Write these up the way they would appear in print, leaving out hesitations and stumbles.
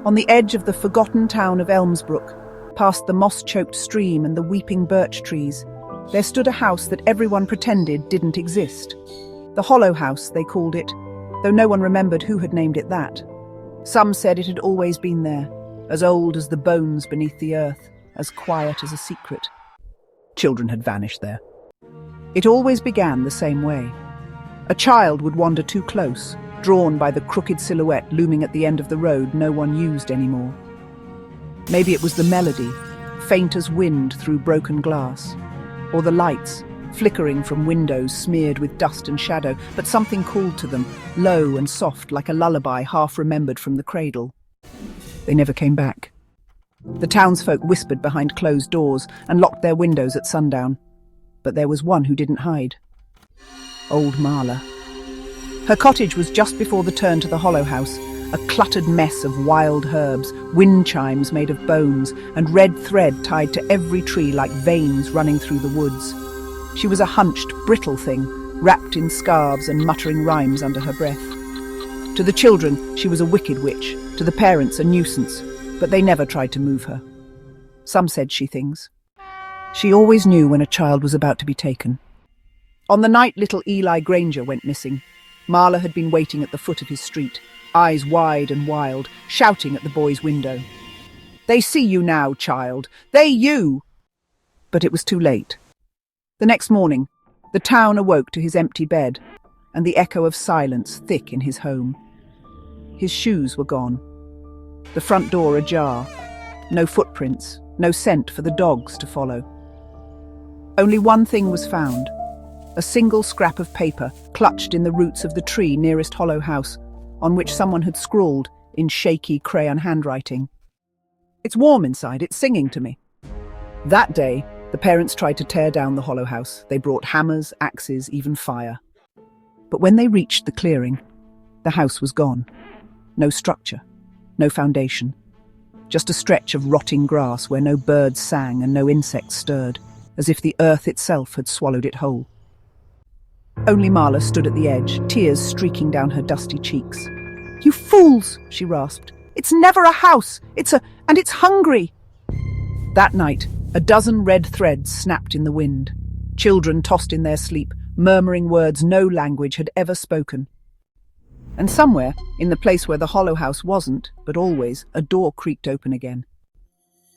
On the edge of the forgotten town of Elmsbrook, past the moss-choked stream and the weeping birch trees, there stood a house that everyone pretended didn't exist. The Hollow House, they called it, though no one remembered who had named it that. Some said it had always been there, as old as the bones beneath the earth, as quiet as a secret. Children had vanished there. It always began the same way. A child would wander too close, drawn by the crooked silhouette looming at the end of the road no one used anymore. Maybe it was the melody, faint as wind through broken glass, or the lights, flickering from windows smeared with dust and shadow, but something called to them, low and soft like a lullaby half remembered from the cradle. They never came back. The townsfolk whispered behind closed doors and locked their windows at sundown. But there was one who didn't hide. Old Marla. Her cottage was just before the turn to the Hollow House, a cluttered mess of wild herbs, wind chimes made of bones, and red thread tied to every tree like veins running through the woods. She was a hunched, brittle thing, wrapped in scarves and muttering rhymes under her breath. To the children, she was a wicked witch, to the parents a nuisance, but they never tried to move her. Some said she things. She always knew when a child was about to be taken. On the night little Eli Granger went missing, Marla had been waiting at the foot of his street, eyes wide and wild, shouting at the boy's window. "They see you now, child! They you!" But it was too late. The next morning, the town awoke to his empty bed and the echo of silence thick in his home. His shoes were gone. The front door ajar. No footprints, no scent for the dogs to follow. Only one thing was found. A single scrap of paper clutched in the roots of the tree nearest Hollow House, on which someone had scrawled in shaky crayon handwriting. "It's warm inside, it's singing to me." That day, the parents tried to tear down the Hollow House. They brought hammers, axes, even fire. But when they reached the clearing, the house was gone. No structure, no foundation. Just a stretch of rotting grass where no birds sang and no insects stirred, as if the earth itself had swallowed it whole. Only Marla stood at the edge, tears streaking down her dusty cheeks. "You fools!" she rasped. "It's never a house! And it's hungry!" That night, a dozen red threads snapped in the wind. Children tossed in their sleep, murmuring words no language had ever spoken. And somewhere, in the place where the Hollow House wasn't, but always, a door creaked open again.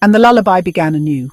And the lullaby began anew.